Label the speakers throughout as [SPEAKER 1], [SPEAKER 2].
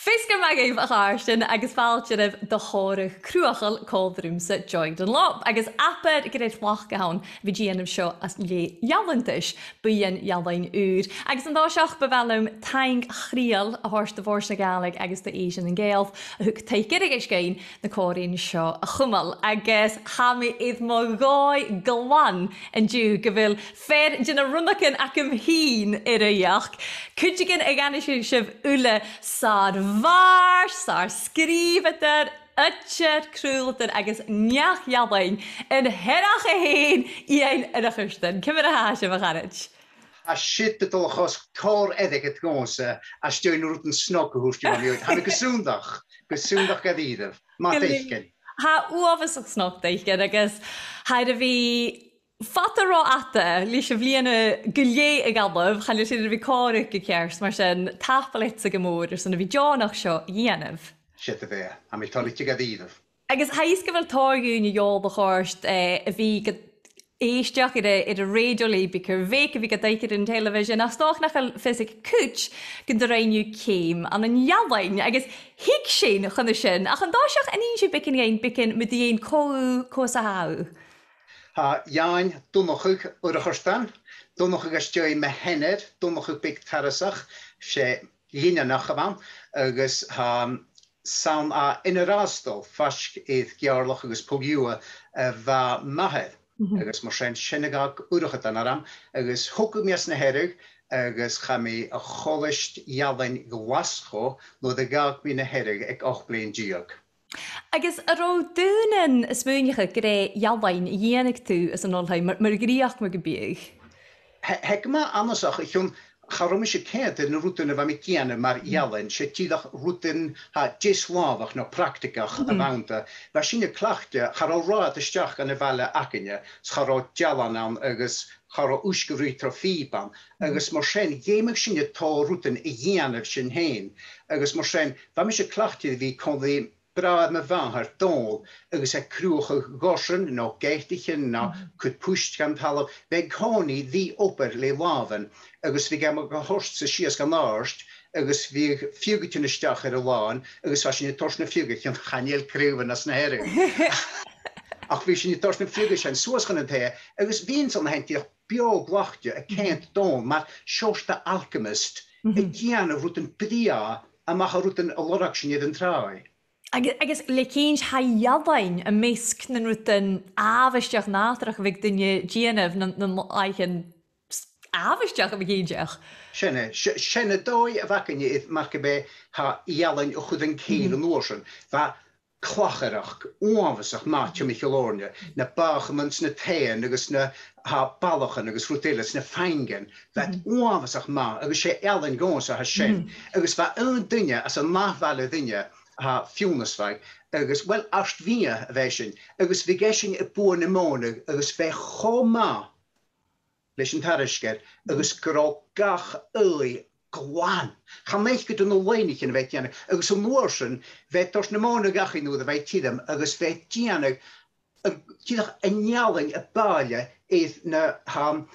[SPEAKER 1] Fisgur me gaibh a gáirsin agus fáilteanamh do chóirich cruachal cóldrúmsa joint an lop. Agus apad go réad flach go hán bhí díanamh seo as lé jalantais buíon jalain úr. Agus an dá seach bhhelm teing chríal a thuirst do bhór sa gaig agus do éisian an ggéalh a thug teigerig is céin na cóirín seo a chumal. Agus chaimi iad má gáid gláin an dú go bhfuil fér dina runnacin ac am hín ar a dheach. Cúidegin a gana sibh ule sár Var, sár scríbetar, utcher, crúlatar agus neach jalain in herach a héin íon ar a chusten. Cymar a háise a charid?
[SPEAKER 2] A shit het al gas tór eddig het gonse a steun rúten snokke hoest je van ha ik gesúndach gadíh. Ma teiken.
[SPEAKER 1] Ha uafas ag snoch teiken agus haid a bhí Fatarrá ata lís a bhbliana go lé ag almh chaile siad a bhí cóirich go cearst mar sin tapalit a go mór sanna bhí deánach seo dhéanamh.
[SPEAKER 2] Shit a bheith, a mé talite gadíh.
[SPEAKER 1] Agus haís go bhfuil táirún i dheol a chóirst a bhí éisteach ar a radiolí bicar bhéic a bhí go daicead an television a stách nach fisic cúit go do réinú céim an jallain agus hiic sin chuna sin ach an dáiseach aníon si bicin éon bicin mu dhéon cós a háú.
[SPEAKER 2] Ha Jain donnochig oor de gorstaan, donnochig as je me henner, donnochig big terrasach, sé lína nach gaan, agus ha saam a in een raastal, fask eet gearlach agus pogiua va mahed, agus mar zijn sinnegag oorighet aan aram, agus hoku mias na herrig, agus ga me a cholist jalen gwascho, no de gag mi na herrig ek och blein giog.
[SPEAKER 1] Agus a rá dúnan is múneige go ré jalain dhéananig tú as an olheim mar gríach mar go bíag.
[SPEAKER 2] Hek ma andersach ich hun charum se kéte na rútene wa mi kienne mar jalain se tídach rúten ha jeslavach no praktikach a vanta. Wa sinne klachte chará rá isteach an velle akinne, chará jalan an agus chará úsgevrú trofíban, agus mar sin géimeg sinne tá rúten I dhéanamh sin héin, agus mar sin wa mi se klachte vi kon vi Braad me van haar dol, agus cruche gossen, no geitichen, no kut pusht kan talen, wij koni die opper le laven, agus vi gam gehorst se sias gan naarst, agus vi fugetje stach er laan, agus was je torsne fugetje, gaan heel kruwen as na herring. Ach wie je torsne fugetje, zoals gaan het he, agus wiens an hent die bio glachtje, kent don, maar sjoost de alchemist, gianne roeten pria, en mag roeten a loraksje den traai.
[SPEAKER 1] Agus le cíns ha jalain a meisc na ruútan áhaisteach nátarach bhíh duine díanamh na aichen áhaisteach a bhgéideach.
[SPEAKER 2] Sinne dói a bhacinne if mar go bé ha jalain o chud an céil an oorsen, va clacharach, áhasach máte Michelorne, na bachamans na tean agus na ha ballachan agus rútéiles na feingen, va áhasach má, agus sé jalain gása ha sin, agus va an duine as an náhhaile duine, ha fiúnasfeig, agus wel arst via vesin, agus vi gessin e boer na mónig, agus ve choma leis an tarisker, agus gro gach uli gwan. Ga meich go an leinig in veit jenne, agus an noorsen vet tors na mónig gachin no de veit tidem, agus vet jenne tidach en jaling e bailje eith na ham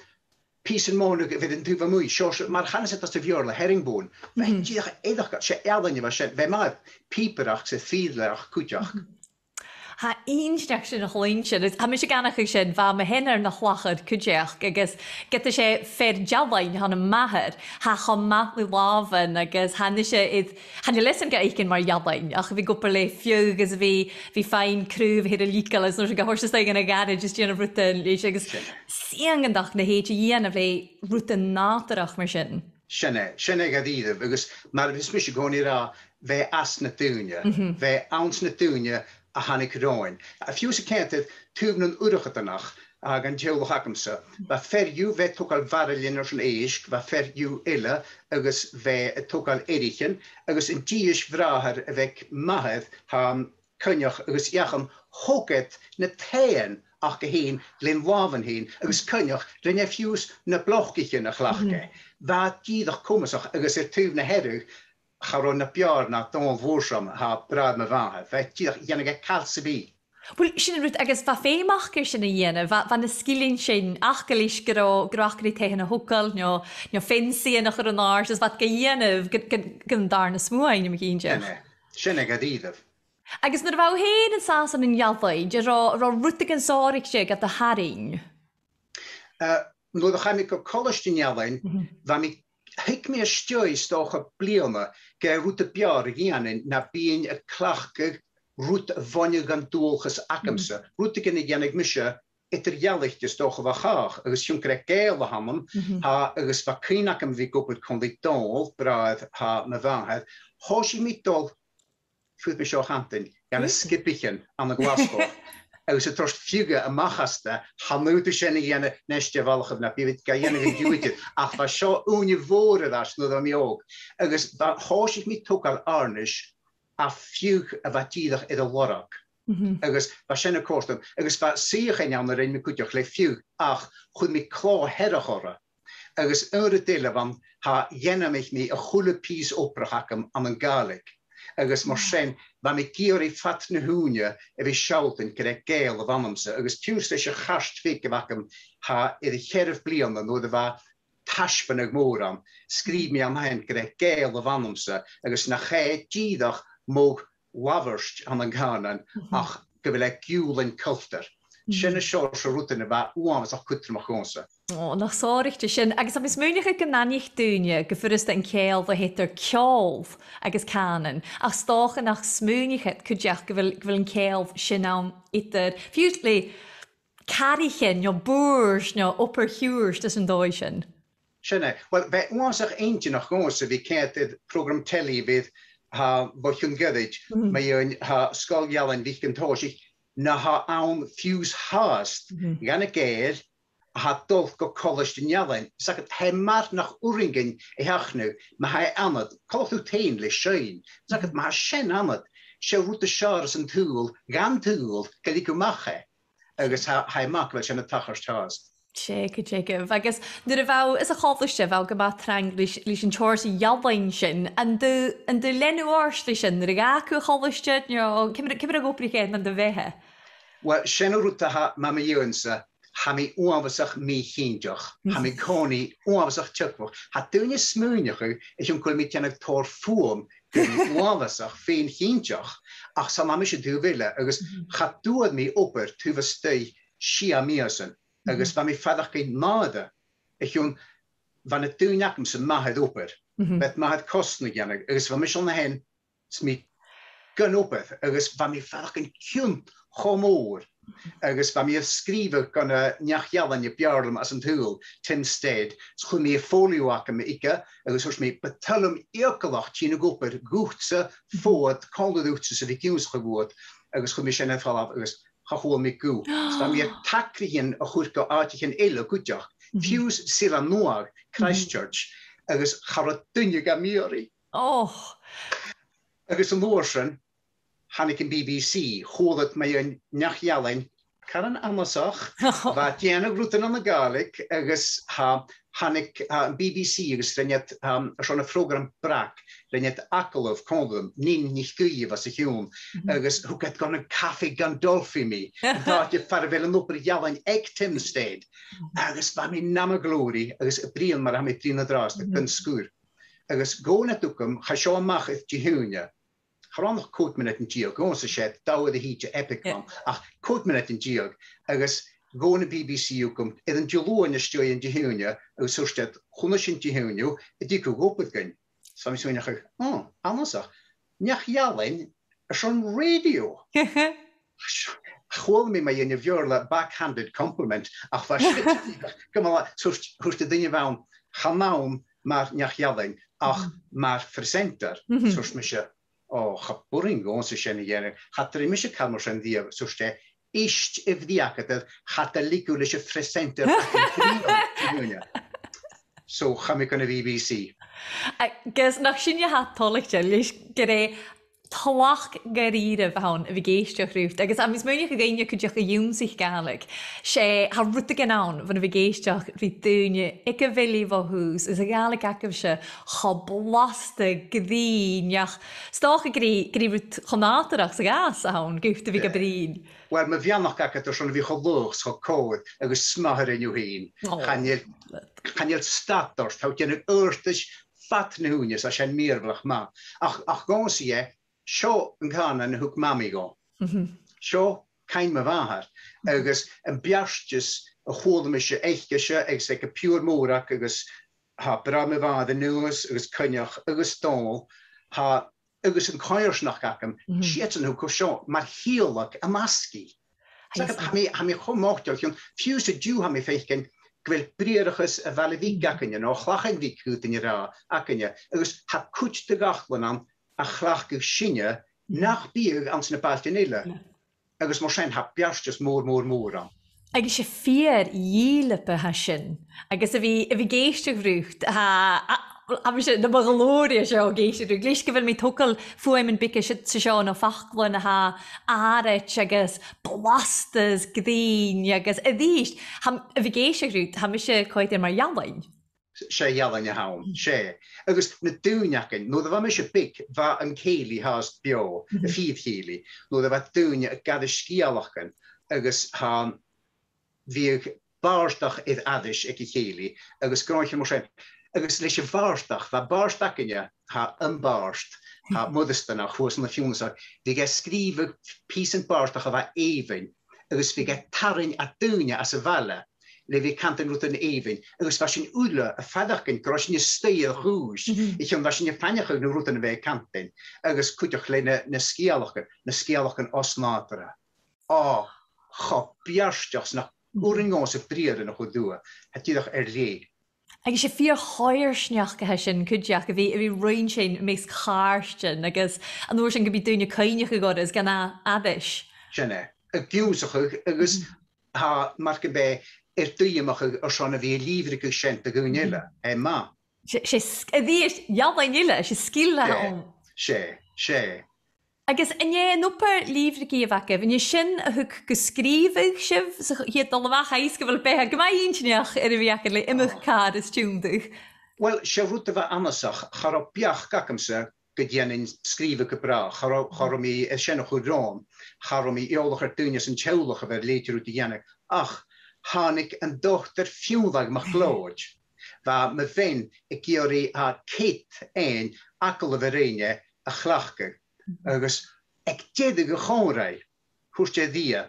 [SPEAKER 2] Pís an mónig vid an tuva mui, mar channes het as de vjorle herringboon. Wij tidach edach se elinje was ve ma pieperach se fiedlerach kutjach.
[SPEAKER 1] Ha einsteach sin nach leintse, ha mis se ganach sin bha me hinnar nach lachad kudeach agus get sé fer jalain han an mahar, ha chom mat le lávan agus hanne se hanne lesen ga eiken mar jalain, ach vi gopper le fiug agus vi fein cruúh hir a líkal as no se go horse steig an a garage just dhéanam ruúten leis agus siangandach na héite dhéanam le ruúten nátarach mar sin.
[SPEAKER 2] Sinne gadíide, agus mar vis mis goni ra ve as na túne, ve ans na túne, a hannig roin. A fiú se kentet tuven an urugetanach ag an teol hakamse. Va ferju ve tokal varelinners an eisk, va ferju ille, agus ve tokal erichen, agus in dies vrager vek mahed ha kunjach agus jachan hoket na teien ach geheen lin waven heen, agus kunjach rinne fiús na blochkichen na glachke. Va diedach komesach agus tuven na herug, Charon na piar na don voorsam ha braad me van. Wij tiach jennige kalse bi.
[SPEAKER 1] Wel, sin rwyd agos fa féimach gyr sin y iena, fa na sgilin sin achgalis gyroachgri tehan y hwgal, nio fensi yn ochr yn ars, ys fat gaienaf gyda dar na smwain ym gynjaf.
[SPEAKER 2] Sinne gadíadh.
[SPEAKER 1] Agus na fawr hen yn sas yn ialddau, dy ro rwtig yn sorig sig at y haring.
[SPEAKER 2] Nôd o'ch am i go colestyn iawn, fa mi hyc mi ystio i stoch o blioma, ge rwt y biar y gianyn, na bi'n y clachgyg rwt fonio gan dwlchus acamsa. Rwt y gynnig ianig mysio, ydyr ialich dy stoch o fachach, agos siwn greg gael o hamon, ha agos fa cyn acam fi gwybod conli dol, braidd ha na fanhedd, hos i mi dol, ffwyd mi sio chantyn, gan y sgibichan am y glasgow. Agus y trost ffiga y machasta, hanw dy sian i gana nestia falchaf na bifyd gael yn gydwydyd, ach fa sio wn i fôr y ddas nhw ddam i og. Agus fa hos ich mi tog al arnish, a ffiwg y fa dydach iddo lorog. Agus fa sian y costum, agus fa sych yn iawn yr ein mi cwtioch le ffiwg, ach chwyd mi clo herach ora. Agus yr y dyle fan, ha jenam ich mi y chwle pys oprach ac am yn galig. Agus mor sen, fa mi gyr i ffat na hwnia fi siawlt yn gyda gael o fanamsa. Agus tiwrs eisiau chast fig gyfach am ha iddi cherf blion na nhw fa tasban ag môr am. Sgrif mi am hain gyda gael o fanamsa. Agus na che gyddoch mwg lafarst am yn ganan ach gyfyle giwl yn cylfter. Sian y sior sy'n rwtyn y fa uam ag cwtr mach onsa.
[SPEAKER 1] O, nach sorig te sin, agus am is mwynich ag gynanich dŵnia gyffyrst yn cael fy hitter ciolf agus canan, ach stoch yn ach smwynich het cwdiach gyfyl yn cael sin am itter, fiwsli carichin, nio bwrs, nio upper hwrs, dys yn doi sin.
[SPEAKER 2] Sianne, wel, fe was ach eintje nog ons, vi kent het program teli bydd ha bod yn gydaid, mae yn ha sgol iawn wych yn tosig, na ha awn ffiws haast, gan y geir, ha dolf go colist yn iawn. Sag he mar nach uringen e hachnu, ma ha anad, colch yw tein le siein. Sag ma ha sien anad, sio rwt y siars yn tŵl, gan tŵl, gael i gwmache. Agus ha mach fel sien y tachars tas.
[SPEAKER 1] Jacob. Agus, dyr faw, is a choflysio faw gyma trang lys yn chors i iawn sin, and dy lenw ors lys yn, dyr gacw choflysio, cymryd o gobri gen yn dy fehe?
[SPEAKER 2] Wel, sien o rwt ha ma mi yw'n sa, ha mi uafasach mi hynjoch, ha mi coni uafasach tygwch, ha dwi'n smwynioch yw, eich yn gwylmi tianag tor ffwm, dwi'n uafasach fein hynjoch, ach sa mam eisiau dwi'n agos cha dŵad mi ober tu fy steu sia miasan, agos fa mi ffadach gein maada, eich yn fan y dwi'n acym sy'n mahed ober, beth mahed costnig yanag, agos fa mi siol na hen, smi gyn ober, agos fa mi ffadach gein cwnt chomor, agus fa mi ysgrifo gan y niach iawn i biarlum as yn tŵl, Tim Stead, chwn mi ffolio ac am ica, agus wrth mi betylum iocalach ti'n y gwybod gwtsa ffod, colwyd wtsa sydd i gws chywod, agus chwn mi sian effalaf, agus chachol mi gw. Fa mi tacri hyn o chwrgo adig yn eilo gwydioch, ffiws Sira Noag, Christchurch, agus charod dynig am miori. Agus yn lwrsyn, hannig yn BBC, chwlyd mae yn niach ialen, caran amasach, fa dianag rwtyn yn y galig, agos hannig BBC, agos rhaid y program brac, rhaid acolof condom, ni'n nich gwy fas y hiwn, agos hwgad gan y caffi Gandolf i mi, fa di ffarfel yn lwbr ialen eg Tim Stead, agos fa mi nam y glori, agos y bril mar am ei drin y dras, y gynsgwr, agos gôn at wcym, chasio amacheth di hwnia, Charan nog koud minute in geog, gewoon zo shit, douwe de hietje epic van. Ach, koud minute in geog, agus gewoon de BBC ook om, en een jelo in de stuur in Jehunia, en zo staat, gewoon in Jehunia, en die koe op het gaan. Zo is het oh, anders zeg, niach jalen, zo'n radio. Gewoon me in je viola backhanded compliment. Ach, was shit, kom maar, zo is de dingen van, gaan nou maar niach jalen, ach, maar verzenter, zo is me cha bwring o'n sy'n sian i gen. Cha dri mis y camor sy'n ddiaf, so ste isht if ddiacad, cha da ligw lys y ffresenter so cha mi gan y BBC.
[SPEAKER 1] Ges, nach sy'n i hat tolig dyn, lys gyda Talach garíre bhain a bhí géisteach rúft, agus am is muine go gine chuideach a dúmsaich gaig. sé ha ruta ganán fan a bhí géisteach bhí dúine ag go bhilí bhús is a gaig acah se cha blasta gríneach stácha grí rút chonátarach sa gas a hán gúta bhí go brín.
[SPEAKER 2] Wel, mae fiannach ac ydw sy'n fi cholwch so cod agos smahar yn yw hun. Chanel stators, taw gen y yrtys fat na hwnnw, sa sy'n mirflach ma. Ach gos i sio yn can yn hwg mami go. Sio cain ma fahar. Agos yn biarstys y chwld yma eisiau eich eisiau, agos eich y piwr mwrach, agos ha bra me fad yn nŵs, agos cynnioch, agos dol, ha agus yn coirs nach gacam, siet yn hwg o sio, mae'r hiolog y masgi. Ha mi chwmogdiol, ffiws y diw ha mi ffeich gwel brierachus y fel y fi gacyn yno, chlach yn fi cwyd yn i ra, ac yn i, agus ha cwt dy gachlon am, a chlach gyw synia, nach byg ans na balt yn eile. Agus mor sy'n ha biarstys môr am.
[SPEAKER 1] Agus sé fiar dílepa ha sin, agus a bhí géisteach rúcht a bhí sé na bagalória seo géisteach rúcht. Glís go bhfuil mí tucail fuaim an bice sa seo na fachlan a árait agus blastas grín agus a dhíist. A bhí géisteach rúcht, ha mi sé coitir mar jalain.
[SPEAKER 2] Sé jalain a hawn, sé. Agus na dúneacin, no dda fa mi sé big fa yn ceili has bio, y ffydd ceili, no dda fa dúne a gadw sgialachyn, agus ha fiag barstach idd addys ag I chéili, agus groich yn mwysyn. Agus leis y barstach, fa barstach yn ha ymbarst, ha mwydystan a chwys yn y ffiwnsach, fi ga sgrif y pys yn barstach a fa eifyn, agus fi ga tarin a dŵnia as y fala, le fi cantan rwyd yn eifyn, agus fa sy'n wla y ffadach yn gros yn ysteill hwys, ich yn fa sy'n ffaniach yn rwyd yn fe cantan, agus cwtioch le na sgialach yn osnadra. O, cho biarstioch na Oren gos y bryr yn o'ch dŵa, het ydych le.
[SPEAKER 1] Agus sé fiar choirsneach go sin cuideach a bhí roiin sin més cháirstein agus an uair sin go bhí dúine caiineach go is gan addis.
[SPEAKER 2] Sinne, y giwsach agus ha mar go be dúiamach ar seán a bhí lífrich go sin a gúneile, ma.
[SPEAKER 1] Sé dhíist jalain ile, sé skilla an.
[SPEAKER 2] Sé.
[SPEAKER 1] Agus inné nopper lífrigi a bhace, bhíine sin a thug go scríbh sibh hiad dal bhacha isca bhfuil bethe go mai intineach ar a bhíacha le imich cád is túmdach.
[SPEAKER 2] Wel, sé rwta bheith anasach, charo biach gacamsa go dhéanaan scríbh go bra, charo mi sin a chud rám, charo mi eolach ar dúine an teolach a bheith léitir út i dhéanach, ach, hánig an dochtar fiúmhag mach glóid. Va me féin I géirí a cét ein acal a bheréine a chlachca. Agus ag déad go chónraid, chwrs dé dhia,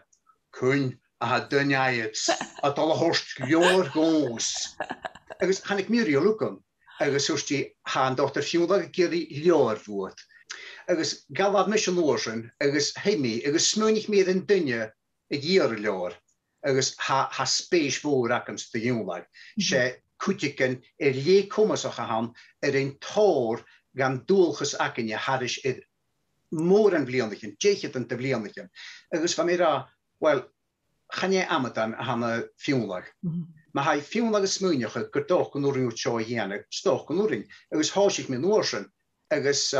[SPEAKER 2] cwn a ha dyniaid, a dal a horst glór gos. Agus hannig miri o lwcwn, agus chwrs dé ha an dochtar fiúndag a géirí leor fwyd. Agus galad mis an lorsin, agus heimi, agus smúnig méid an dunne a géir leor, agus ha spéis fór acans dy iúnlag. sé cwtician lé cumasach a ham ein tór gan dúlchas acin a haris mór an blianachin, déchit an de blianachin. Agus fa méra, wel, channe amatan a hana fiúnlag. Ma hai fiúnlag a smúneach a gyrdoch yn úrin úr seo héanag, stoch yn úrin, agus hásich mi nórsyn, agus,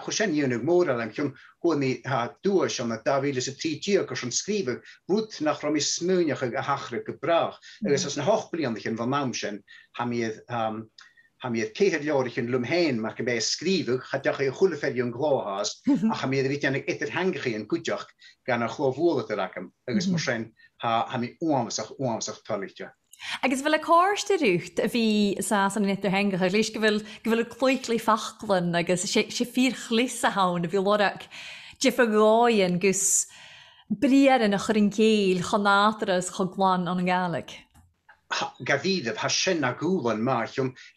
[SPEAKER 2] chusen ionig mór alem, chun hwni ha dúas an a davílis a trí tíag ar an skrifig, rút nach ram I smúneach a hachrig a brach, agus as na hoch blianachin van mamsen, ha mi céhad leorich yn lumhéin mar go bé scríbh chadach a chulafedi an glóhas a ha mi vit annig etter hengachi an gúteach gan a chlóhúla a rakam agus mar sin ha mi uamsach talichte.
[SPEAKER 1] Agus bhfuil a cóirste rúcht a bhí sa an etter hengacha, lís go bhfuil a cloiclí fachlan agus sé fír chlís a haun a bhí lorach jifagáin gus briaran a churin céil chonátaras choglan an galig.
[SPEAKER 2] Gavídaf ha sin a gúlan mar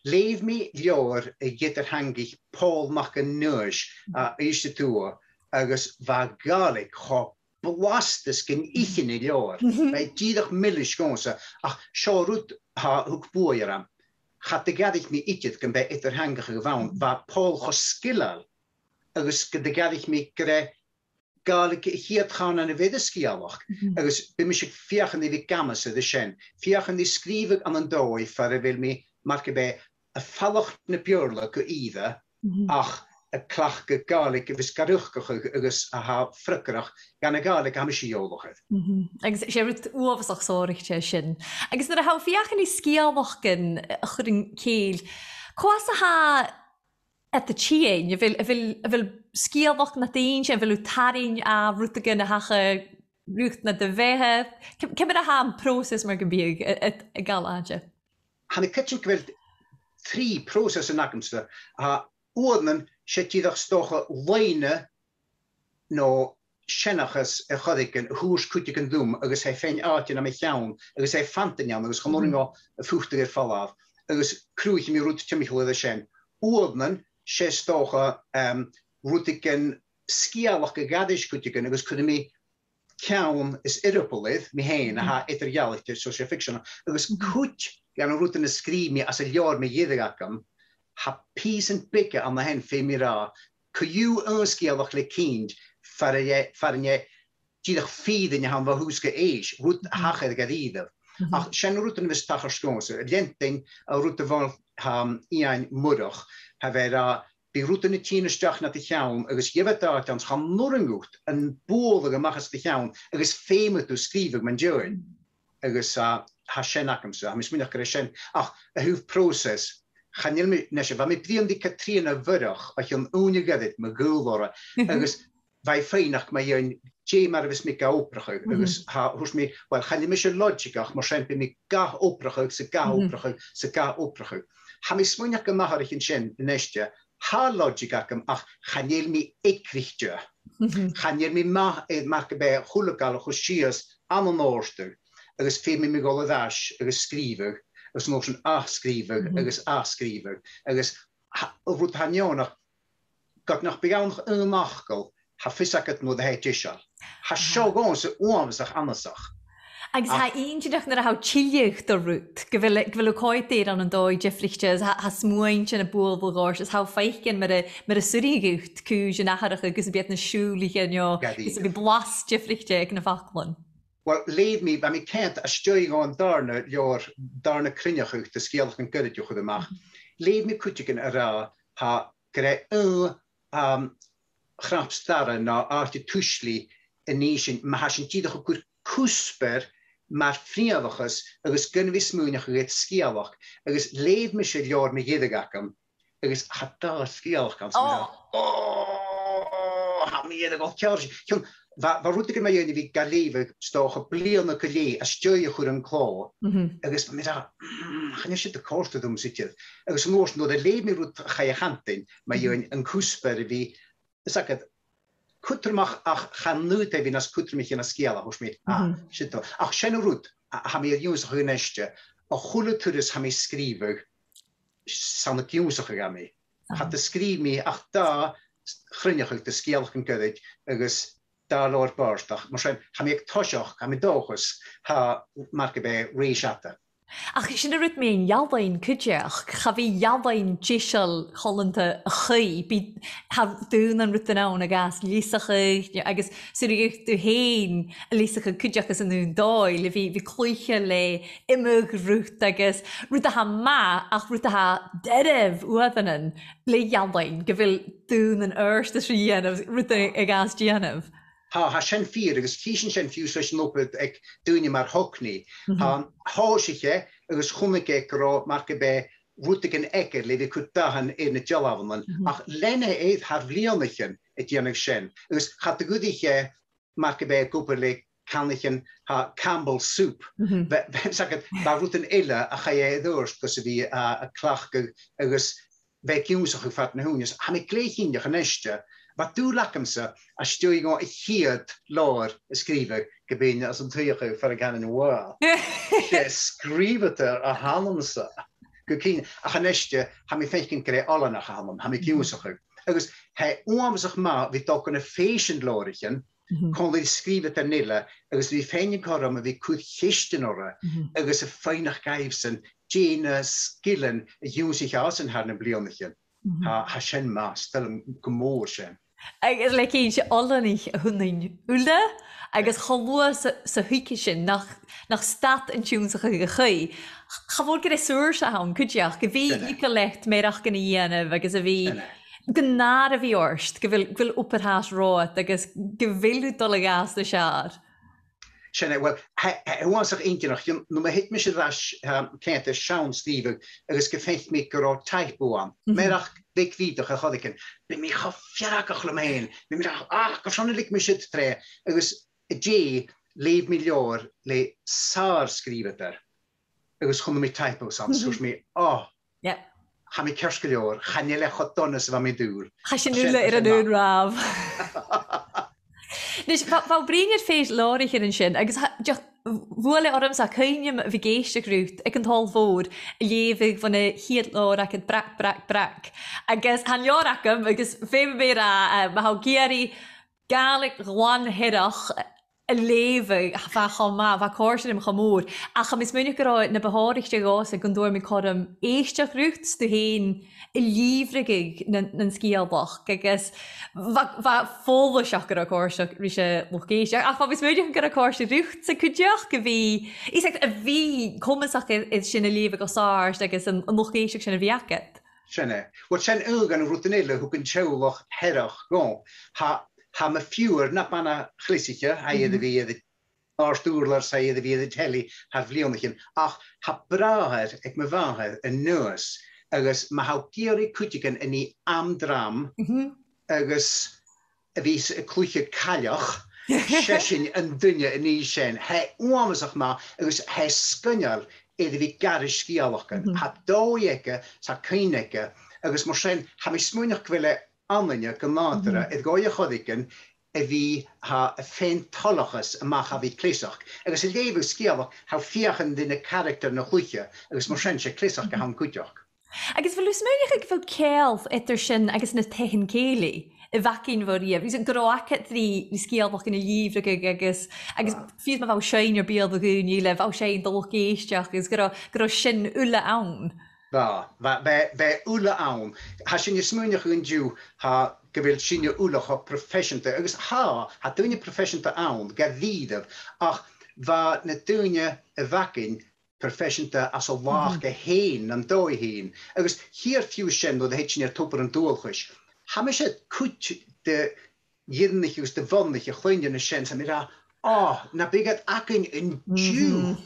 [SPEAKER 2] leif mi leor a gitar hangich Paul mach an nuis a eiste túa agus va galig cho blastas gin ichin I leor bei dídach millish gonsa ach seo ha hug búiram chat gadig mi itid gan bei itar hangach a gvaun va Paul cho skillal agus gadig mi gre galig hiad gaan aan de weddeskialach. Agus bij mij fiachan die gamas de shen. Fiachan die skrivig aan een dooi, voor wil me marken bij een fallach ne björla go either. Ach, y clach gaelig ys garwchgach agos a ha ffrygrach gan y gaelig am isiolwchyd.
[SPEAKER 1] Agus sé rwyd uafasach sórig te sin. Agus na hau fiach yn ei sgialwchgyn chyd yn ceil. Cwas a ha et y chien, y fel sgialwch na dyn, y fel yw tarin a rwtagyn a hacha rwcht na dy fehe. Cymryd a ha yn proses mae'r gybiag y gael adje?
[SPEAKER 2] Han y cytchen gweld 3 proses yn agymsta. A oedden sé tíðach stocha leine no siennachas y choddegyn hwrs cwtig yn ddwm agos hei ffein atin am ei llawn agos hei fantan iawn agos chymwring o y ffwchtig i'r ffalaf agos crwych mi rwyd tymichl y sien. Oedden sé stocha rwtigyn sgialach y gadis cwtigyn agos cwyd mi llawn is irrepolydd mi hein a ha either reality social fiction agos cwt gan rwyd yn ysgri mi as y lior mi yddeg agam ha pys yn bygge am na hen fe mi ra. Cwyw yn sgialach le kind farin je dydych ffydd yn ham fa hwsga eis, rwyd hachedd gad iddo. Ach, sian rwyd yn fys tachar sgwrs, lientyn a rwyd y fawr i'n mwrwch, ha fe ra bi rwyd yn y tîn ysdach na di llawn, agos gyfer dart ans ham nwr yn gwt, yn bôl ag ymachas di llawn, agos ffeimwyd o sgrifig ma'n dywyn. Agos ha sian ac amser, ha mis mwynach gyda sian. Ach, y hwf proses, Chanil mi nesio, fa mi brion di Katrina fyrwch, ac yn ŵn i gyddyd, mae gwyl agos fai ffeinach mae yw'n jem ar fys mi ga oprach, agos hwrs mi, wel, chanil mi eisiau logigach, mae siarad mi ga oprach, sy ga oprach. Ha mi smwynach gymahar eich yn sien, nesio, ha logigach ach chanil mi ecrichtio. Chanil mi marc be hwlygal o chwsias am yn orsdag, agos fe mi golydash, agos skrifig, agos nos yn asgrifig, agos rwyd hanionach, gad nach begawnach yn machgal, ha fysag at mwyd hei tisial. Ha siogon sy'n uamsach anasach.
[SPEAKER 1] Agos ha un dydych na hau chiliach dy rwyd, gyfel o coed eir an yn doi jeffrichtes, ha smwy'n sy'n y bwl bwl gors, ha ffeichin mar y surigwt cwj yn acharach agos y biad na siwlig yn io, gys y bi blas jeffrichtes yn y fachlon.
[SPEAKER 2] Wel, leid mi, ba mi kent a stjöig o'n darna cryniach ych dy sgialach yn gyrryd ywch ymach. Leid mi cwtig yn yr ha gyda chraps dara na arti tŵsli yn eisiau, mae hasyn tîdach o gwr cwsper mae'r ffriadachas agos gynfys mwynach ag sgialach agos leid mi sy'n lior mi gydag acam agos hada sgialach gan sy'n ha mi gydag o tiarsi. Fa rwtig yn mae yw'n i fi galifig stoch o blion o gyli a stio'i chwyr yn clo. Agos mi da, chan eisiau dy corst o ddwm sydd. Agos yn oes, nod e leid mi rwyd chai a chantyn, mae yw'n yn cwsper i fi. Ysagad, cwtrmach ach chan nŵd e fi nas cwtrmach yn asgial a hwys mi. Ach, sian o rwyd, ha mi yw'n sa'ch yn eistio, o chwlw tŵrys ha mi sgrifig, sa'n y yw'n sa'ch yn mi. Ha dy sgrif mi, ach da, chryniach ag dy sgialach yn gydig, agos da lor borstach, maar zijn gaan ik toshach, gaan we dogus, ha marke bij reishata.
[SPEAKER 1] Ach, sy'n rwyd me'n ialain cydjach, cha fi ialain gisel Hollanda a chy, bydd ha dyn yn rwyd yn awn ag as lysach agos sy'n rwyd dy hen lysach cydjach as yn nhw'n doi, le fi clwycha le imig rwyd agos rwyd ha ma ach rwyd ha deref wad yn le ialain, gyfil dyn yn yrst ys rhianaf, rwyd ag as gianaf.
[SPEAKER 2] Ha sian ffyr, agos tisyn sian ffyr sy'n lwpyd ag dyn mae'r hogni. Ha sy'che, agos chwmig ag ro marca be rwtig yn eger le fi cwtahan yn y jalafon. Ach lenne eith har flionichen et janag sian. Agos chatagwyd i'ch marca be gwbr le canlichen ha Campbell soup. Sagad, ba rwyd yn illa a chai e ddwrs gos fi a clach agos fe giwsach ag ffat na hwnnw. Ha mi gleichinnach yn eistio. Wat doe lakemse als je gewoon een hiert loor schrijven gebeen als een tweeënige voor ik aan een waar. Je schrijft er a handomse. Gekien a ganestje ha mi feikin kre alle nach handom ha mi kiusach. Dus hij oom zich maar wie toch een fashion loorchen kon we schrijven ter nille. Dus wie feikin korum wie goed gisten ora. Dus een feinig geifsen Jane skillen use zich als een harne blionnechen. Ha shen ma stel een gemoorschen.
[SPEAKER 1] Agus le cén sé olanig hunnain úla, agus chalua sa huici sin nach stat an tiúnsach a chui. Cha fod gyda sŵr sa hawn, cwdiach, gyfi i lecht meirach gan i dhéanamh, agus a fi Gnar a bhí orst, go bhfuil upperthas ráit agus go bhfuilú dul gas na seaar.
[SPEAKER 2] Sinne well was inach no ma het me se kente Sean Steve agus gefecht mé go taipbo an. Merach devíach a chodiken. Be mé cha fiach leméin. Be go sonnelik me si tre agus dé leef mé leor le saar skrivet er. Agus chum mé taipbo an sos mé ha mé kerske leor, chan le chodonnes va mé dúr.
[SPEAKER 1] Ha sin nule ar an ún raf. Dus wat brengt feest lorig in sin? Agus bhile orms a chuineam bhí géiste grút ag an tal fór lévig van a hiad lór ac yn brac. Agus han leoracham agus féim mé a ha géirí galig gwan hirach a lévig va chama va cósin im chamór. A cha mis munig go na beháirte gás a gandúir mi chom éiste grút stu héin I lífrigig nan scialbach agus va fóla seach go a cóiseach rí sé logéiseach ach fa vis muidir go a cóise rucht sa cuideach go bhí is a bhí cumasach is sinna lévig go sást agus an logéiseach sinna bhíacat.
[SPEAKER 2] Sinne. Wat sin ugan rutinile hu kan tjouwach herach go. Ha me fiúr na banna chlysiche ha de wie Arstúrlar sa de wie de telly ha vlionachin ach ha braher ek me vaher en nus. Agus ma ha géirí cútigan in í amdram agus a vís a clúche callach sesin an dunne in í sin he uamasach ma agus he skunjar idir vi garis skialachan ha dóieke sa cyneke agus mar sin ha mi smúnach gwile anne go nádra it goie chodiken a vi ha a féin tolachas a mach ha vi clésach agus a léfu skialach ha fiachan dinne karakter na chluche agus mar sin se clésach go ham cúteach.
[SPEAKER 1] Agus bhfuil smúneach ag bhfuil céalh idir sin agus na tehin céala I bhacin bhríomh. Bhís an grácha trí scéalbach in líomhra agus fios ma bh sein ar bíal a gúní le bh sé dulcéisteach agus go sin ula ann.
[SPEAKER 2] Be ula ann. Ha sin smúneach an dú ha go bhfuil sinne ulacha professionta agus ha dúine professionta ann ga dhíadamh ach bha na dúine a bhacin professionta as a lách go héin an dói héin. Agus hier fiú sin do de heit sin topper an dóolchus. Ha me sé kut de jirnichus de vannige chluinde na sin sa mira na begat akin in djú.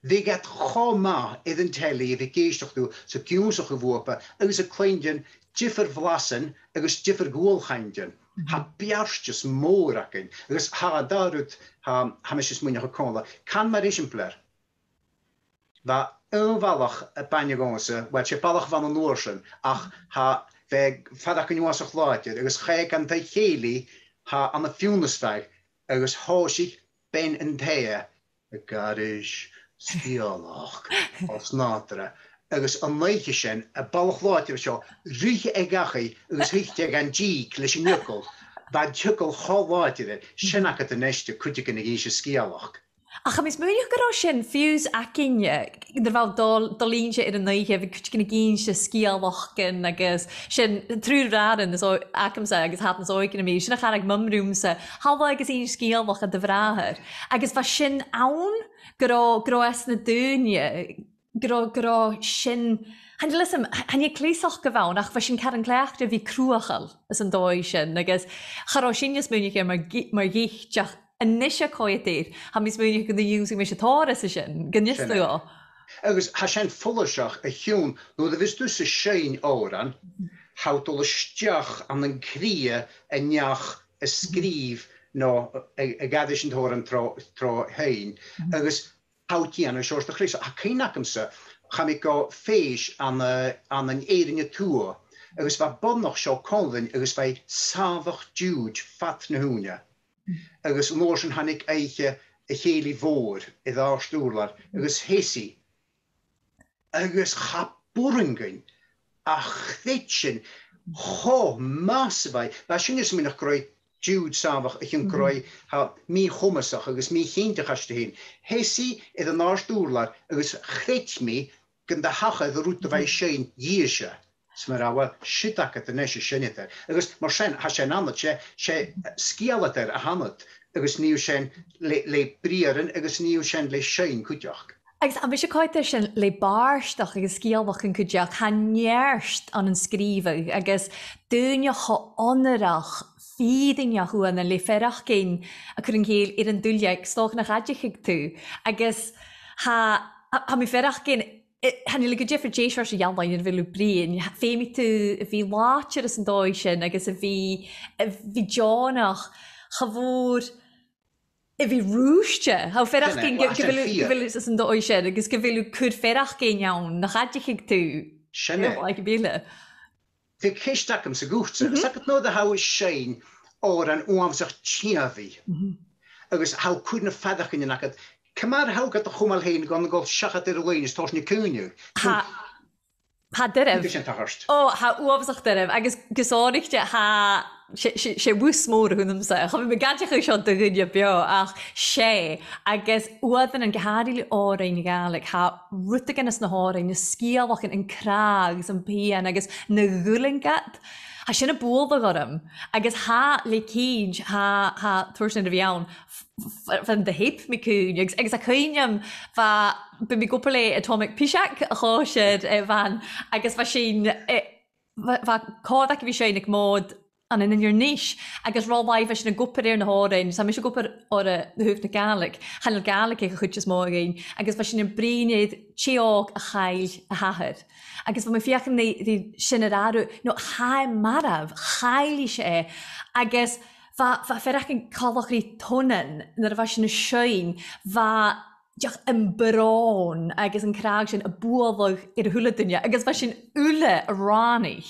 [SPEAKER 2] Begat choma idden telly vi géistoch doe so kiúsach geworpen agus a kleindjen jiffer vlassen agus jiffer goolgeindjen. Ha bjarstjes mór akin. Agus ha darut ha me sé smuine gekola. Kan mar exemplar. Va onvallig panje gonse, wat je pallig van een noorsen, ach ha ve fadak een wasach laatje, dus ga ik aan de geli ha aan de funesveg, dus hoosig ben en thee, garish stialach als natre. Dus een meisje zijn, een ballig laatje zo, riche egachi, dus riche gaan jeek, les je nukkel, wat jukkel hal laatje, shenak het de neste kutje in de geische skialach.
[SPEAKER 1] Ach, mis muidir go sin fiús acinne idir bhil dolínse ar an naithe bhí cinna gínse scíalhachcin agus sin trúrádan is acamsa agus hatan óicin mí sinna charag mumrúmsa halha agus on scíalhach a de bhráthir. Agus bha sin ann go es na dúine go sin han listen han je clésach go bhain ach bha sin cean cléachta bhí cruachal is an dóid sin agus chará sin is muidir mar gíteach en nisje koeteer, ha mis muidig go using me tára sin, gnis go.
[SPEAKER 2] Agus ha sin fullach a hiún, no de vis dus se sein áran, hout alle stiach an een krie en neach a skrif no a gadishin horen tro hein. Agus hout die an a soort de gris. Ha keinakemse, ga ik go fees aan een eringe tour. Agus wat bon nog zo konven, agus wij savach juge fat na hoenja. Agus nósin hannig eiche a chéli voor I Arstúrlar, agus hesi. Agus cha boringen a chréitsin cho massavai. Ba sin is min nach groi Jude savach ich an groi ha mi chomasach agus mi chéinte chaste heen. Hesi I Arstúrlar agus chréit mi gan de hacha de route vai sein jiese. Smar awa shitakat the neshe shiniter. Agus mar sin ha sin annat sé skialater a hanat agus níu sin le brieren agus níu sin le sein kutjach.
[SPEAKER 1] Agus am bhí sé caiite sin le báirsteach agus scíalbach an cuideach cha nearst an an scríbeh agus dúine choionarach fídaine chuanna le ferach cén a chun céal ar an dúileag stoch na raideigh tú agus ha mi ferach cén han le go Jeffrey J. sé jaamlain in bhfuú brion, féimi tú bhí láir is an dóid sin agus a bhí Johnach chavór I bhí rúiste, ha ferach cén gohfuil is an dóid sin agus go bhfuú chud ferach cén jawn na raideigh tú.
[SPEAKER 2] Sinne.
[SPEAKER 1] Ag bíle.
[SPEAKER 2] Bhí céisteacham sa gúte, sagad nó a ha is séin ó an uamsach tíahí. Agus ha chud na fedach in agad, Cymar hawgad o chwmal hyn gan gol siachad ar y wein is tos ni cwniw.
[SPEAKER 1] Ha dyref. Ha uafsach dyref. Agus gysorig ti ha se wws môr hwn ymsa. Cha fi gadach eich o'n dygynio bio ach se. Agus uadden yn gehadil o'r ein i gael. Ha rwtag yn ys na horain. Na sgialwach yn crag sy'n pian. Agus na gwlingad. Ha sin y bwyd o gorym. Agus ha le cynj ha twrs yn rhawn van de hip mi cwn. Agus a cwniam fa by mi gwpl e atomic pisiac a chosyd fan. Agus fa sin fa cod ac fi sy'n ag mod an yn yr nish. Agus rol bai fa sin a gwpl e'r na horain. Sa mi eisiau gwpl o'r hwf na gaelig. Hanel gaelig eich chwtches morgen. Agus fa sin yn brynydd tiog a chael a hahyd. Agus fa mi fiach yn sin yr arw, no chai maraf, chael i se. Agus fa ferach yn colwch i tonen, nyr fa sin y sioen, fa diolch yn bron, agus yn crag sin y bwolwg i'r hwle dynia, agus fa sin ule ranich.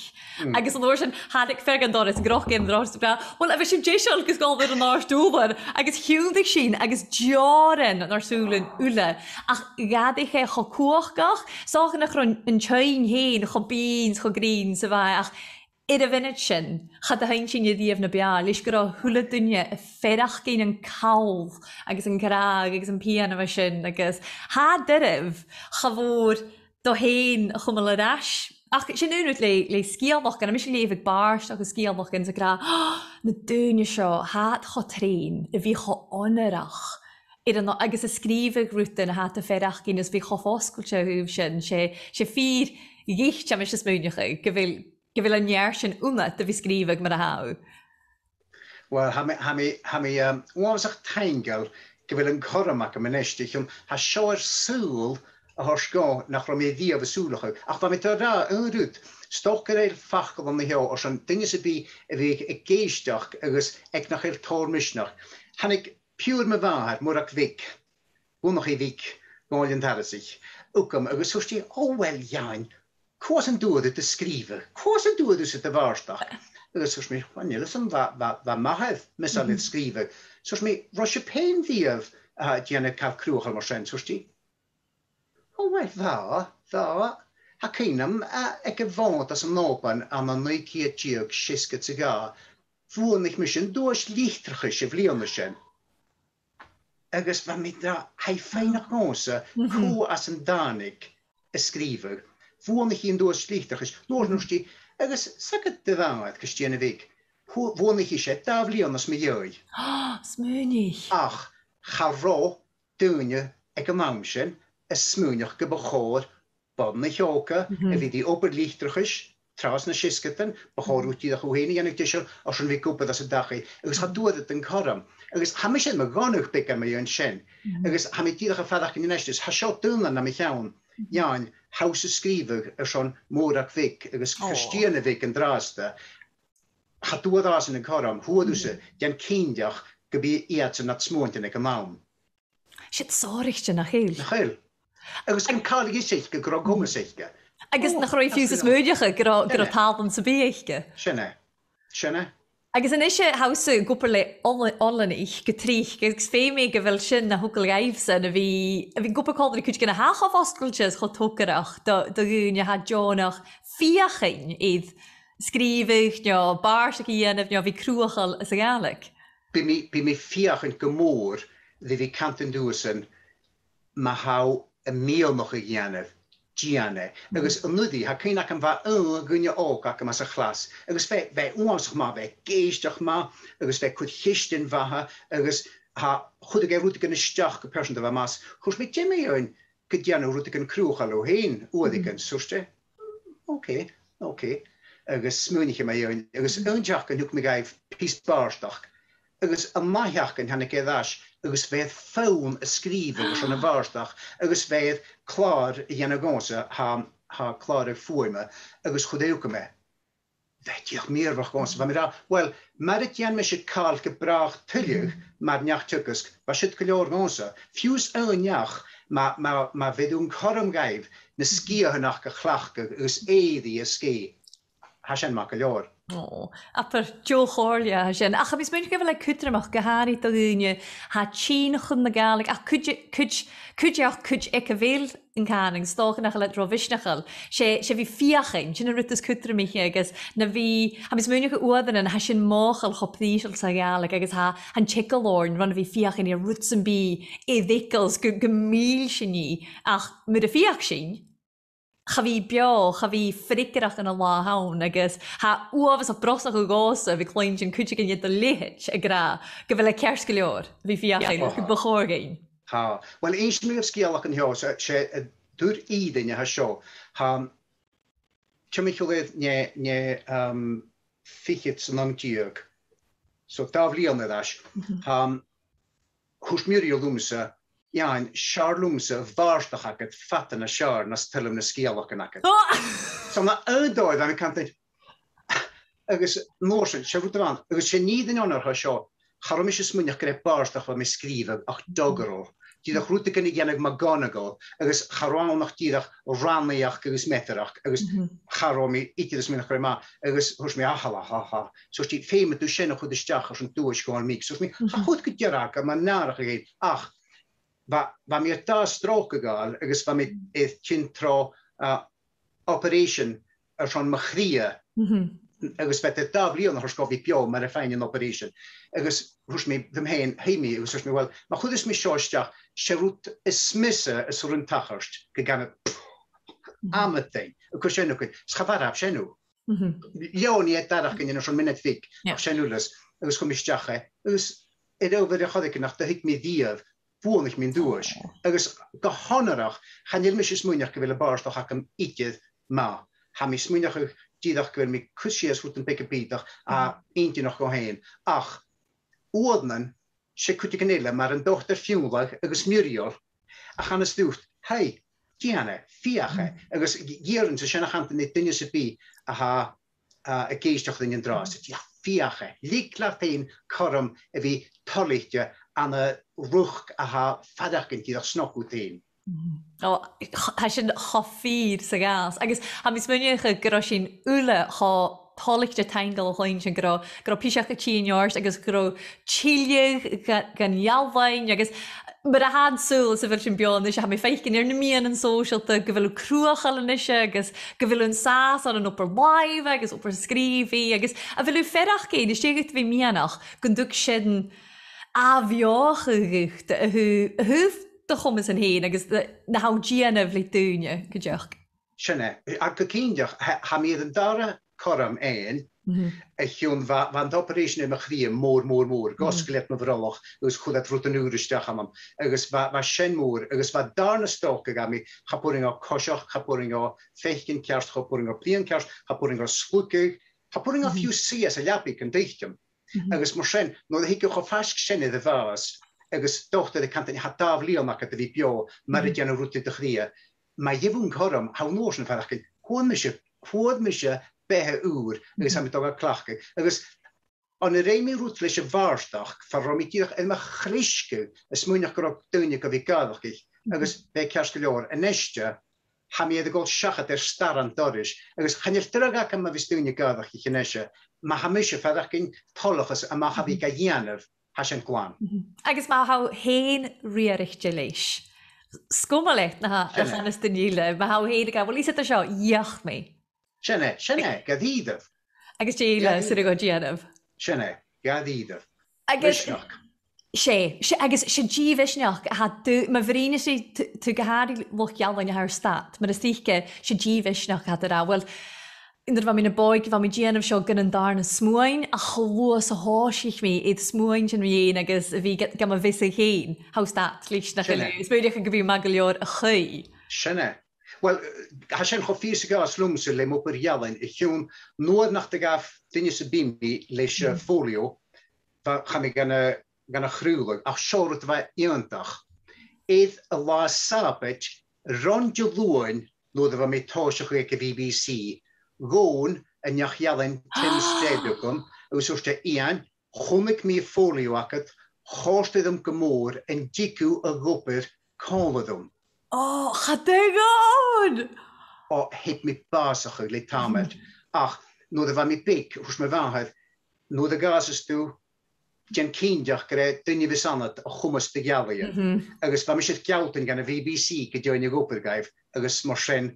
[SPEAKER 1] Agus yn o'r sin hadig fergan doris, groch gen dros, wel, efo sin jeisiol gys golwyr yn o'r stwler, agus hiwdig sin, agus joren yn o'r sŵlyn ule. Ach gadig e cho cwchgach, soch yn eich yn tjöin hen, cho beans, cho greens, ach Ir a funud sin, chad a hain sin i ddiaf na bia, leis gyda hwla dynia y ferach gen yn cawf, agus yn carag, agus yn pian efo sin, agus ha dyrif, chafwr do hen chwmol yr as. Ach, sin unwyd le sgialboch gan, a mis i lefyd barst agus sgialboch gan, so gra, na dynia sio, hat cho trin, y fi cho onerach. Agus ysgrifig rwtyn a hat y ferach gen, ys fi cho fosgol sio hwf sin, se ffyr gych am eisiau smwynio chi, gyfil yn iar sy'n wnet dy fi sgrifig mar a haw?
[SPEAKER 2] Wel, ha mi wamsach teingel gyfil yn corym ac am ynestich, ha sio'r sŵl a horsgo nach rom ei ddiaf y sŵlach. Ach, fa mi dyra yn rwyd, stoch yr eil ffachgol am heo, os yn dyngus y bi y geistach agos ec nach eil tor misnach. Hannig piwr my fahar, mwr ac fig, wnnach i fig, gol yn tarasich. Wcam, agos hwrs ti, o wel iawn, Cos yn dŵad y disgrifau? Cos yn dŵad ys y dyfarstach? Ydych sŵs mi, wanil, ys yn fa mahedd misal y disgrifau. Sŵs mi, ros y pen ddiaf dian y caf crwch am o'r sen, sŵs ti? O, wel, dda. Ha cynam, ag y fod as yn noban am yn neu ciad diog sysgyd sy'n ga. Fwn eich mysyn, dŵas lichtrach ys y flion mysyn. Agos fa mi dda, haiffain ac nosa, cw as yn danig ysgrifau. Fwn eich yn dod slichtach ys, nôr nhw's ti, agos sagad dy ddangad gys ti yn y fig, fwn eich eisiau daflion as mi ioi.
[SPEAKER 1] Smwnig.
[SPEAKER 2] Ach, charro, dynia, ag y mamsyn, y smwniach gybochor, bod na sioca, y fyd i ober lichtrach ys, tras na sysgytan, bochor wyt ti ddech o hyn i annig disio, os yn fi gwybod as y dachi, agos ha dŵad yd yn coram. Agos ha mi sy'n magonwch byg am ei yn sien, agos ha mi di ddech a ffadach yn un estus, ha sio dylan am ei llawn, iawn, haws ysgrifig er son môr ac fig, agos Christian y fig yn drasta, ha dŵad as yn y coram, hwad wsa, dian cyndiach gybi iat yn at smwnt yn ag y mawn.
[SPEAKER 1] Shit, sorry ti na chyl.
[SPEAKER 2] Na chyl. Agos yn cael ei seithga, gyro gwng y seithga.
[SPEAKER 1] Agos na chroi ffiws ysmwydioch gyro talbon sy beichga.
[SPEAKER 2] Sianna.
[SPEAKER 1] Agus yn eisiau hawsa gwpr le olan ich gytrich, gys ffeimi gyfel sy'n na hwgl gaifsyn, a fi gwpr coldri cwyd gyda hach o fosgolches cho tŵgyrach, do gwn ha jonach fiachyn idd sgrifig, nio bars ac ian, nio fi crwachol ys y gaelig.
[SPEAKER 2] Bi mi fiach yn gymwr, ddi fi cant yn dwysyn, ma haw y mil noch i gianef. Gianne. Agus ynwyddi, ha cyn ac am fa gwynia og ac am as y chlas. Agus fe uamsach ma, fe geistach ma, agus fe cwyd chystin fa ha, agus ha chwyd ag erwyd gan ysdiach y person da fa mas. Chwrs mi dim ei oen gydian nhw rwydig yn crwch alw hyn, oedd yn swrste. Okay. Agus smwnig yma yw'n, agus yn jach yn hwg mi gaif pys barstach. Agus y mahiach yn hannig eddas, agus fedd ffwn ysgrif agus yn y barstach, agus fedd clar i yn y gonsa ha clar y ffwyma, agus chwdewch yma. Feddiach mir fach gonsa. Wel, mae'r ydyn mae eisiau cael gybrach tyliwch, mae'r niach tygysg, fa sydd gylior gonsa. Ffiws yn niach, mae feddw'n corym gaif, na sgia hynach gychlach agus eiddi y sgi. Hashen mac gylior.
[SPEAKER 1] A per Jo Chorlia hashen. Ach, mis mynd gyfer cwtramach gahari to gynnu ha chyn chwn na galig. Ach, cwj ec a fel yn caring stoch yn achal dro fisnachal. Se fi fiachyn, sy'n rwytys cwtramich agos na fi, ha mis mynd gyfer uadden yn hashen mochal chopdísel sa galig agos ha han checkal orn ran fi fiachyn i rwtsen bi e ddicals gymil sy'n ni. Ach, myd y fiach sy'n. Cha fi frickerach yn y la hawn, agos ha uafas o brosach o gosa fi cloen sy'n cwtio gen ydw lehich a gra, gyfel y cersgilior, fi fiachyn, bychor gen.
[SPEAKER 2] Wel, ein sy'n mynd sgialach yn hio, se dŵr iddyn ha sio, ti'n mynd chwyledd ffichit sy'n angdiog, so daflion edrych, hwys miri o lwmsa, Ia'n siarlwmsa farstach agad ffatan y siar nas tylwm na sgialach yn agad. So yna ydoedd am y cantyn. Agus norsyn, se fwyd fan, agus se nid yn onar ha sio, charom eisiau smwynach gyda barstach fa mi sgrif ach dogarol. Dydach rwyd y gynnig ianig magonagol, agus charom o'ch dydach ranniach agus meterach, agus charom i ikid smwynach gyda ma, agus hwrs mi ahala, ha. So sti ffeim y dwi sienach hwyd ysdiach as yn dwys gwael mig. So mi, hwyd gydierach a ma narach ag ein, ach, Fa mi da stroke gael, agos fa mi eith cyn tro operation ar rhan machria, agos beth daflion ar hwrsgofi bio, mae'r effain yn operation. Agos hwrs mi ddim hen, heimi, agos hwrs mi wel, mae chwydys mi siostiach, siarwt ysmysa y sŵr yn tacharst, gygan am y ddein, y cwrs enw gyd, schafaraf sienw. Iawn i edarach gyn yn rhan munud ffig, sienwlys, agos chwmistiach agos edawfyd eich oeddig yn ach dyhig mi ddiaf, Fwyn eich mynd dwys. Agos gahonarach, chanel mis ysmwynach gyfer y barstach ac am idydd ma. Ha mi smwynach eich dydach gyfer mi cwsias hwt yn beg y bydach a un dyn o'ch go hen. Ach, wodnan, se cwti ganela, mae'r yn dochter ffiwlag agos miriol, a chan ysdwcht, hei, dianne, fiache, agos gyrn sy'n sianach am dyn dynnu sy'n bi, a ha y geisdioch ddyn yn dras. Fiache, liglar tein corym y fi tolichtio an y rwch a ha fadach yn gyda'ch snogw tein.
[SPEAKER 1] Ha sy'n hoffi'r sy'n gas. Agos, ha mis myniach y gyro sy'n ule ho tolichtio teingol o chloen sy'n gyro pisiach y chyn iors, agos gyro chiliach gan ialfain, agos But I had sŵl sy'n fel sy'n bion eisiau ham ei ffeich gen i'r nymien yn social ta gyfel o crwach al yn eisiau agos gyfel o'n sas ar yn upper live agos upper sgrifi agos a fel yw ferach gen eisiau gyd fi mianach gyndwg sy'n afioch ygych y hyf dy chwmys yn hyn agos na haw gian y fleid dŵnia gydioch.
[SPEAKER 2] Sianne, ac y cyndiach, ham idd yn dara coram ein Echwn van operation yn chdi môr, gosglet na vroloch, ys chwdat rwt yn ywrystach am, agos va sien môr, agos va darn y stoc ag am i chapwring o cosioch, chapwring o fechgyn kerst, chapwring o plian kerst, chapwring o slwgig, chapwring o fiw sias a liabig yn deichtim. Agos mor sien, no ddehigwch o ffasg siennydd y fas, agos dochter y cantyn hadaf lion ac ydw i bio, maridian o rwtyd y chdi. Mae yfwn coram, hawn oes yn ffarach, hwyd mysio behe ŵr, agos am i dog a clachig. Agos, ond yr ein mi rwt leis y farstach, ffarrom i gydach elma chrisgw, ys mwynach gyro dynig o fi gadach gych. Agos, be carsgilior, yn estia, ha mi edrych gol siachat staran doris. Agos, chanel drag ac am a fys dynig gadach gych yn esia, ma ha mysio ffarach gyn tolachas a ma ha fi gagianaf, ha sy'n gwan.
[SPEAKER 1] Agos, ma ha hen riarich leis. Sgwmalet na ha, a chan ystynile, ma ha hen i gael, wel i set o sio, iach mi.
[SPEAKER 2] Sianne, gadidaf.
[SPEAKER 1] Agos Jayla, sy'n rhaid o Gianaf.
[SPEAKER 2] Sianne, gadidaf.
[SPEAKER 1] Agos, agos, G Vishnach, mae frin is to gahari loch ialwain ar stat, maar ystych G Vishnach had er wel, Inder van mijn boy, van mijn GNF show gan darna smoin, a chlúas a háisich mi, iad smoin sin rion agus bhí gam a vis a chéin. How's that, lís nach ilú? Is beidir go bhí magalior a chui.
[SPEAKER 2] Sinne. Wel, ha sin cho fís a slúmsa le mo per jalen, I hiún nóir nach de gaf dinne sa bimi leis folio, gaan ik gan a chrúleg, ach seorat bheith iontach. Iad a lá sápeit, ron de lúin, nód a bheith mé táiseach ag a BBC, gón a neach jalen Tim Stedugum, agus úrste ian, chumig mi folio agat, chóstidum gomór en dicu a gopir cáladum.
[SPEAKER 1] Oh, chadegod!
[SPEAKER 2] O, heb mi basach le tamet. Ach, nód a bheith mi big, hús me bhaid, nód a gasas tú, Jen Keenjach gre dunne vis annat a chumas de galien. Agus va mis het gelten gan a BBC ge join ik opgaif, agus mar sin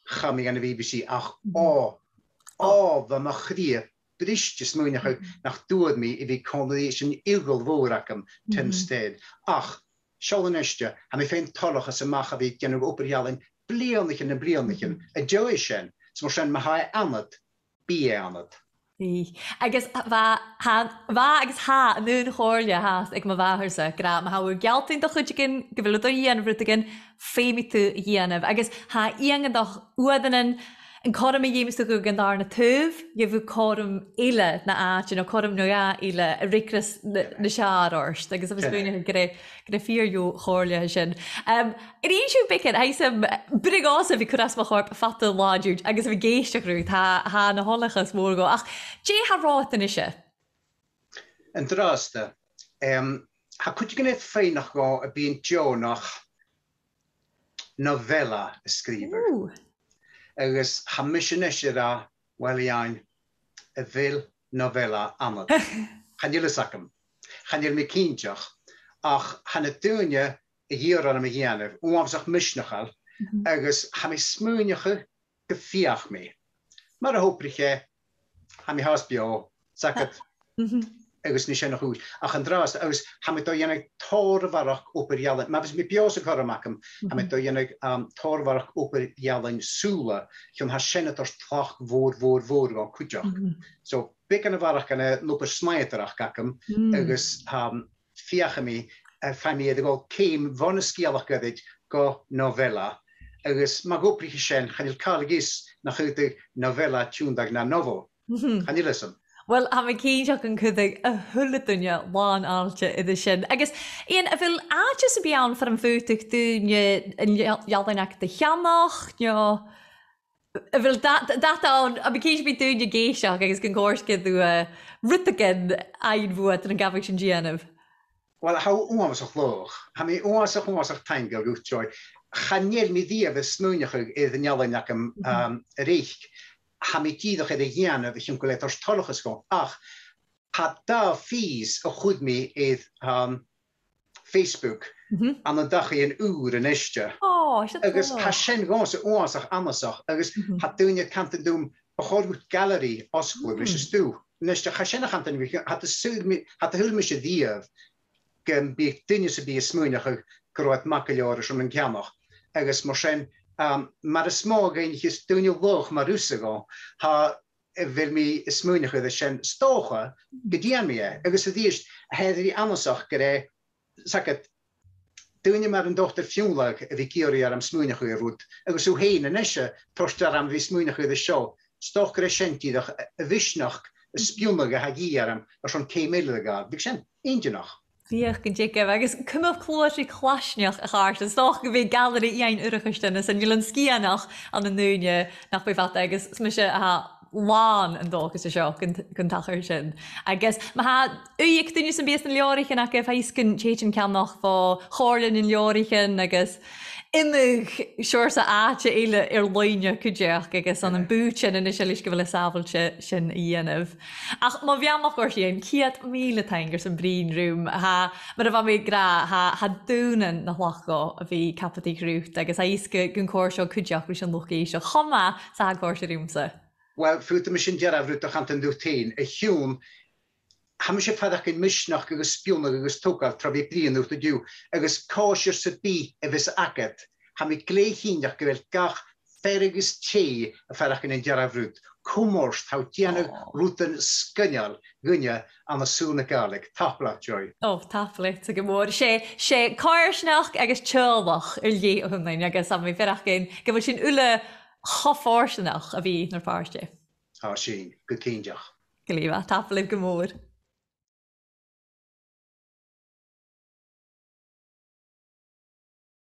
[SPEAKER 2] chami gan a BBC ach va ma chrie brisjes moenig nach dood me I vi combination igel voorakam Tim Stead. Ach, Shalonestje, ha mi fein tolach as a macha vi gen opjalen blianichen en blianichen. A joishen, so mar sin ma ha annat, bi annat.
[SPEAKER 1] Agus agus ha nun chóirle has ag ma bhhairsa gra ma hawer geltin do chudgin go bhfuil do dhéanamh rutegin féimi tú dhéanamh agus ha íangan do uadanan an chom a dhéimiú go gan dar na tuh je bhú chom ile na áin ó chom nó ile a ricras na seaarst agus bh buine go fíorú chóirle sin. I ríú bicin éisam brigása bhí churas mar chorp fatal láúd agus bh géisteachrú ha na hólachas mór go ach dé ha rátain isise.
[SPEAKER 2] An dráasta, ha chud gan éit féinach go a bíon Jo nach novella a scríbar. Agus ha misisiise ra welliain a bhil novella amad. Chanile sacam. Chanil mi cínteach. Ach hanna dúine a híor an am a dhéanamh, uamsach misnachal, agus ha mi smúneacha go fiach mi. Mar a hópriche, ha mi hasbio, sacat, agus ní sé nach hús. Ach an dráasta, agus ha mi do dhéanamh tórvarach opar jalan, ma vis mi bios a choramacham, ha mi do dhéanamh tórvarach opar jalan súla, chun ha senators tlach vor gan cúteach. So, big an a varach gan a lopar smaitarach gacam, agus fiacha mi, fami edd go céim von a scialach gydaid go novella, agus ma go prichi sen, chanil cael na chwyd novella tiwndag na novel. Chanil lysym.
[SPEAKER 1] Well, ha mi cínteach an chudig a thuladúne láin áilte idir sin. Agus íon a bhfuil áte sa beán far an fúteach dúne jaalainach de cheannach, a bhfuil datán a mi cíis bí dúne géiseach agus gan córscid dú rutagin aon bhuat an gabhah sin GNF.
[SPEAKER 2] Wel, ha uamsach loch. Ha mi uamsach taingel gútjoi. Chanel mi ddia fy smúneach idd yn jaalainach am reich. Ha mi gydach edd ghianaf ych yn gwleid o'r tolachas go. Ach, ha da ffys o chwyd mi idd Facebook an y dach i yn ŵr yn eistio. Agus ha sen gos o oasach amasach. Agus ha dwyniad cant yn dŵm o chorwyd galeri osgwyr lys ystw. Neistio ha sen ach antan fi, ha dy hyl mi sydd ddiaf gan byg dynnu sydd byg smwynach ag gyrwad macalior ys yn ciamach. Agus mor sen Mae'r smog ein hys dwynio loch mae'r rwysig ha fel mi smwynach oedd sy'n stocha gydian mi agus y ddysg heddi anosach gyda sacat dwynio mae'r yn dochter ffiwlag y fi gyri ar am smwynach oedd rwyd agus yw hein yn eisiau prostar am fi smwynach oedd y sio stoch gyda sientidach y fysnach y sbiwmag a hagi ar am ar son ceimil y gael bych sy'n eindianach.
[SPEAKER 1] Fiach gan Jacob, agus cymwch clywys i clasneach a chart, yn stoch gyda galeri i ein yrachysdyn, sy'n gilyn sgianach an y nŵnia nach bwy fat, agus smysio a lan yn dog ys y sio gyn tachar sy'n. Agus mae ha uig dyn sy'n bys yn liorich yn ac ef hais gyn chechen camnach fo chorlyn yn liorich yn, agus imig siwr sa aatje eile loinia cwdiach agus an yn bwtsin yn eisiau lys gyfle safol sy'n ianaf. Ach, mae fi amach o'r sy'n ciad mil y taingers yn brin rhwm. Mae'r fam i gra, ha dŵnan na hlacho a fi capati grwt agus a isga gyn corsio cwdiach rwys yn lwch eisiau. Choma sa corsio rhwm sa?
[SPEAKER 2] Wel, ffwyd ym ysyn diaraf rwyd o'ch antan dwtyn, y hiwn ham eisiau ffadach yn mysnach agus spiwnag agus togaf tra fi brin wrth y diw, agus cosir sydd bi efys agad, ham i glei hinnach gyfel gach fergus che a ffadach yn diaraf rwyd, cwmwrs, taw dianw rwtyn sgynial gynnu am y sŵn y gaelig. Tapla, Joy.
[SPEAKER 1] Taflet ag môr sé cáirsneach agus teolach lé ó hymnain agus am mé ferach gin go bhfuil sin ule chofáirsenach a bhí nar páiste.
[SPEAKER 2] Sin, go cínteach.
[SPEAKER 1] Go líomh tafla go mór.